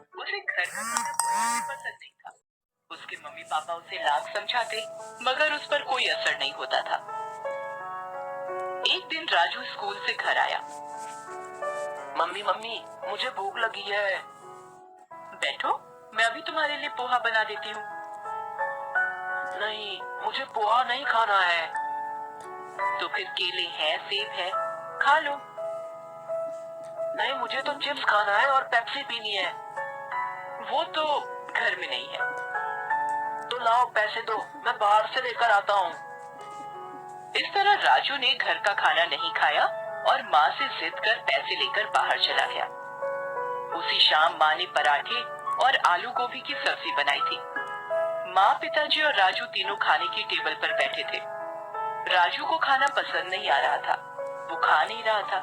उसे घर का खाना बिल्कुल भी पसंद नहीं था। उसके मम्मी पापा उसे लाख समझाते, मगर उस पर कोई असर नहीं होता था। एक दिन राजू स्कूल से घर आया। मम्मी मम्मी, मुझे भूख लगी है। बैठो, मैं अभी तुम्हारे लिए पोहा बना देती हूँ। नहीं, मुझे पोहा नहीं खाना है। तो फिर केले हैं, सेब है, खा लो। नहीं, मुझे तो चिप्स खाना है और पेप्सी पीनी है। वो तो घर में नहीं है। तो लाओ पैसे दो, मैं बाहर से लेकर आता हूँ। इस तरह राजू ने घर का खाना नहीं खाया और माँ से जिद कर पैसे लेकर बाहर चला गया। उसी शाम माँ ने पराठे और आलू गोभी की सब्जी बनाई थी। माँ, पिताजी और राजू तीनों खाने की टेबल पर बैठे थे। राजू को खाना पसंद नहीं आ रहा था, वो खा नहीं रहा था।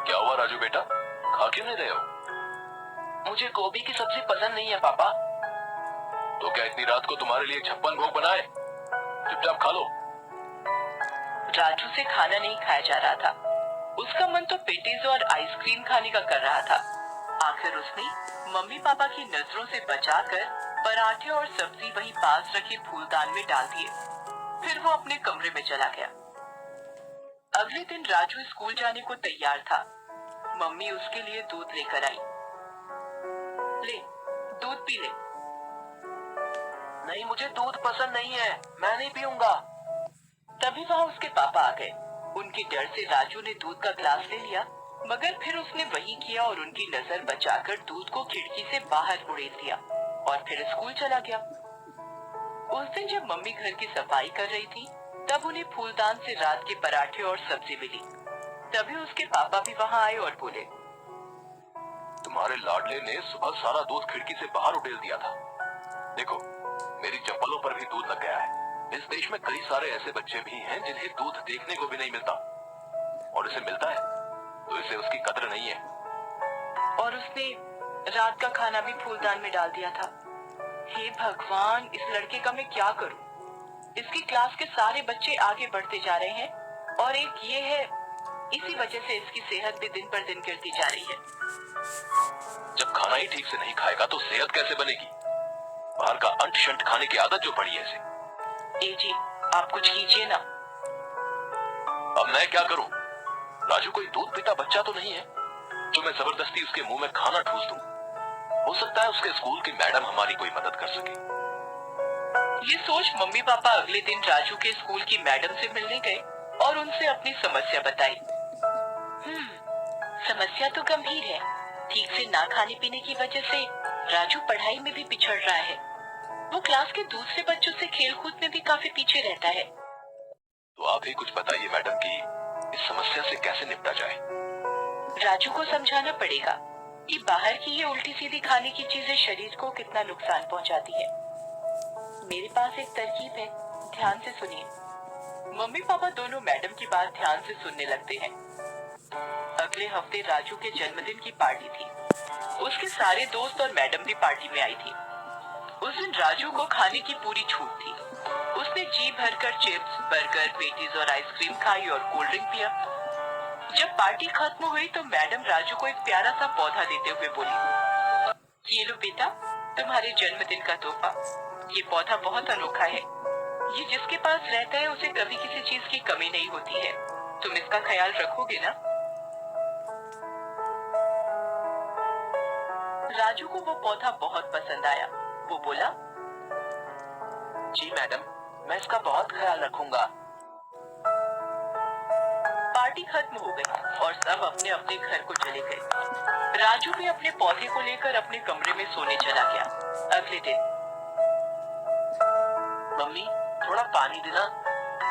क्या हुआ राजू बेटा, खा क्यों नहीं रहे हो? मुझे गोभी की सब्जी पसंद नहीं है पापा। तो क्या इतनी रात को तुम्हारे लिए 56 भोग बनाए? चुपचाप खा लो। राजू से खाना नहीं खाया जा रहा था। उसका मन तो पेटीज और आइसक्रीम खाने का कर रहा था। आखिर उसने मम्मी पापा की नजरों से बचाकर पराठे और सब्जी वहीं पास रखे फूलदान में डाल दिए। फिर वो अपने कमरे में चला गया। अगले दिन राजू स्कूल जाने को तैयार था। मम्मी उसके लिए दूध लेकर आई। ले, दूध पी ले। नहीं, मुझे दूध पसंद नहीं है, मैं नहीं पीऊंगा। तभी वहाँ उसके पापा आ गए। उनके डर से राजू ने दूध का ग्लास ले लिया, मगर फिर उसने वही किया और उनकी नजर बचाकर दूध को खिड़की से बाहर उड़ेल दिया और फिर स्कूल चला गया। उस दिन जब मम्मी घर की सफाई कर रही थी, तब उन्हें फूलदान से रात के पराठे और सब्जी मिली। तभी उसके पापा भी वहाँ आए और बोले, तुम्हारे लाडले ने सुबह सारा दूध खिड़की से बाहर उड़ेल दिया था। देखो, मेरी चप्पलों पर भी दूध लग गया है। इस देश में कई सारे ऐसे बच्चे भी हैं जिन्हें दूध देखने को भी नहीं मिलता, और इसे मिलता है तो इसे उसकी कद्र नहीं है। और उसने रात का खाना भी फूलदान में डाल दिया था। हे भगवान, इस लड़के का मैं क्या करूं? इसकी क्लास के सारे बच्चे आगे बढ़ते जा रहे हैं और एक ये है, इसी वजह से इसकी सेहत भी दिन पर दिन गिरती जा रही है। जब खाना ही ठीक से नहीं खाएगा तो सेहत कैसे बनेगी? बाहर का अंट शंट खाने की आदत जो पड़ी है इसे। ए जी, आप कुछ कीजिए ना। अब मैं क्या करूं? राजू कोई दूध पीता बच्चा तो नहीं है जो मैं जबरदस्ती उसके मुंह में खाना ठूस दूं। हो सकता है उसके स्कूल की मैडम हमारी कोई मदद कर सके। ये सोच मम्मी पापा अगले दिन राजू के स्कूल की मैडम से मिलने गए और उनसे अपनी समस्या बताई। समस्या तो गंभीर है। ठीक से ना खाने पीने की वजह से राजू पढ़ाई में भी पिछड़ रहा है। वो क्लास के दूसरे बच्चों से खेल कूद में भी काफी पीछे रहता है। तो आप ही कुछ बताइए मैडम कि इस समस्या से कैसे निपटा जाए। राजू को समझाना पड़ेगा कि बाहर की ये उल्टी सीधी खाने की चीजें शरीर को कितना नुकसान पहुंचाती है। मेरे पास एक तरकीब है, ध्यान से सुनिए। मम्मी पापा दोनों मैडम की बात ध्यान से सुनने लगते हैं। अगले हफ्ते राजू के जन्मदिन की पार्टी थी। उसके सारे दोस्त और मैडम भी पार्टी में आई थी। उस दिन राजू को खाने की पूरी छूट थी। उसने जी भरकर चिप्स, बर्गर, पेटीज और आइसक्रीम खाई और कोल्ड ड्रिंक पिया। जब पार्टी खत्म हुई तो मैडम राजू को एक प्यारा सा पौधा देते हुए बोली, ये लो बेटा, तुम्हारे जन्मदिन का तोहफा। ये पौधा बहुत अनोखा है। ये जिसके पास रहता है उसे कभी किसी चीज की कमी नहीं होती है। तुम इसका ख्याल रखोगे ना? राजू को वो पौधा बहुत पसंद आया। वो बोला, जी मैडम, मैं इसका बहुत ख्याल रखूंगा। पार्टी खत्म हो गई और सब अपने अपने घर को चले गए। राजू भी अपने पौधे को लेकर अपने कमरे में सोने चला गया। अगले दिन, मम्मी, थोड़ा पानी देना,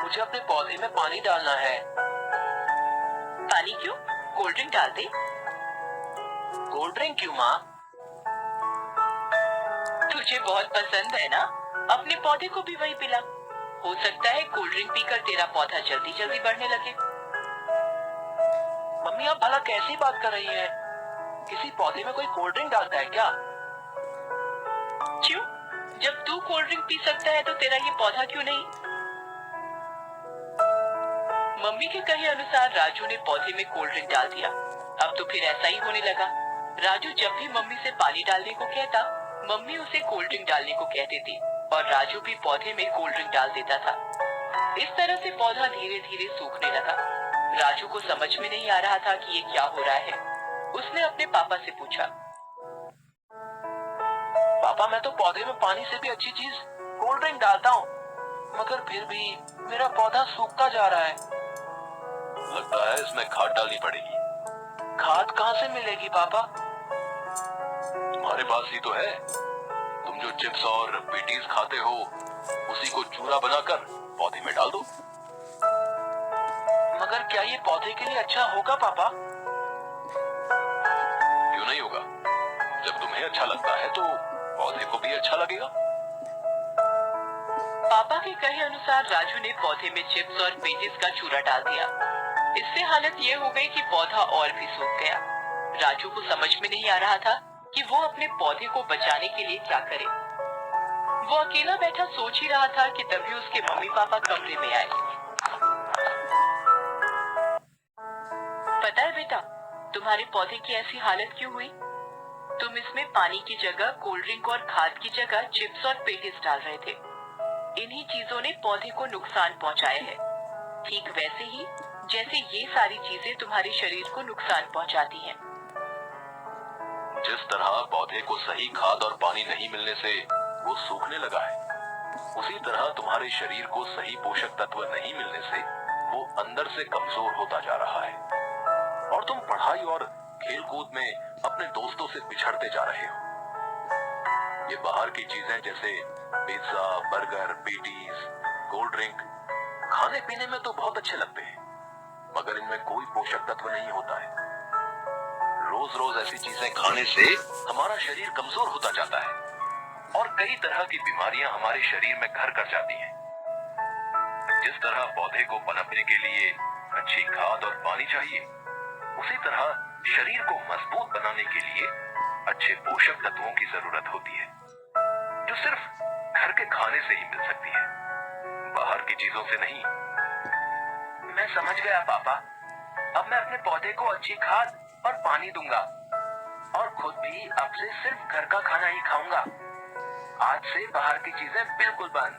मुझे अपने पौधे में पानी डालना है। पानी क्यों? कोल्ड ड्रिंक डाल दे। कोल्ड ड्रिंक क्यों माँ? तुझे बहुत पसंद है ना, अपने पौधे को भी वही पिला। हो सकता है कोल्ड ड्रिंक पीकर तेरा पौधा जल्दी जल्दी बढ़ने लगे। मम्मी, आप भला कैसी बात कर रही हैं? किसी पौधे में कोई कोल्ड ड्रिंक डालता है क्या? क्यों? जब तू कोल्ड ड्रिंक पी सकता है तो तेरा ये पौधा क्यों नहीं? मम्मी के कहे अनुसार राजू ने पौधे में कोल्ड ड्रिंक डाल दिया। अब तो फिर ऐसा ही होने लगा। राजू जब भी मम्मी से पानी डालने को कहता, मम्मी उसे कोल्ड ड्रिंक डालने को कह देती और राजू भी पौधे में कोल्ड ड्रिंक डाल देता था। इस तरह से पौधा धीरे धीरे सूखने लगा। राजू को समझ में नहीं आ रहा था कि ये क्या हो रहा है। उसने अपने पापा से पूछा, पापा मैं तो पौधे में पानी से भी अच्छी चीज कोल्ड ड्रिंक डालता हूँ, मगर फिर भी मेरा पौधा सूखता जा रहा है। लगता है इसमें खाद डालनी पड़ेगी। खाद कहाँ से मिलेगी पापा? तुम्हारे पास ही तो है। तुम जो चिप्स और पेटीज खाते हो उसी को चूरा बनाकर पौधे में डाल दो। मगर क्या ये पौधे के लिए अच्छा होगा पापा? क्यों नहीं होगा? जब तुम्हें अच्छा लगता है तो पौधे को भी अच्छा लगेगा। पापा के कहे अनुसार राजू ने पौधे में चिप्स और पेटीज का चूरा डाल दिया। इससे हालत ये हो गई कि पौधा और भी सूख गया। राजू को समझ में नहीं आ रहा था कि वो अपने पौधे को बचाने के लिए क्या करे। वो अकेला बैठा सोच ही रहा था कि तभी उसके मम्मी पापा कमरे में आए। पता है बेटा, तुम्हारे पौधे की ऐसी हालत क्यों हुई? तुम इसमें पानी की जगह कोल्ड ड्रिंक और खाद की जगह चिप्स और पेटीज डाल रहे थे। इन्हीं चीजों ने पौधे को नुकसान पहुंचाया है, ठीक वैसे ही जैसे ये सारी चीजें तुम्हारे शरीर को नुकसान पहुंचाती हैं। जिस तरह पौधे को सही खाद और पानी नहीं मिलने से वो सूखने लगा है, उसी तरह तुम्हारे शरीर को सही पोषक तत्व नहीं मिलने से वो अंदर से कमजोर होता जा रहा है और तुम पढ़ाई और खेल कूद में अपने दोस्तों से पिछड़ते जा रहे हो। ये बाहर की चीजें जैसे pizza, burger, patties, cold drink खाने पीने में तो बहुत अच्छे लगते हैं, मगर इनमें कोई पोषक तत्व नहीं होता है। रोज रोज ऐसी चीजें खाने से हमारा शरीर कमजोर होता जाता है और कई तरह की बीमारियां हमारे शरीर में घर कर जाती हैं। जिस तरह पौधे को पनपने के लिए अच्छी खाद और पानी चाहिए, उसी तरह शरीर को मजबूत बनाने के लिए अच्छे पोषक तत्वों की जरूरत होती है, जो सिर्फ घर के खाने से ही मिल सकती है, बाहर की चीजों से नहीं। मैं समझ गया पापा। अब मैं अपने पौधे को अच्छी खाद और पानी दूंगा और खुद भी अब से सिर्फ घर का खाना ही खाऊंगा। आज से बाहर की चीजें बिल्कुल बंद।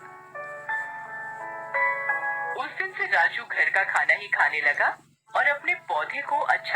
उस दिन से राजू घर का खाना ही खाने लगा और अपने पौधे को अच्छा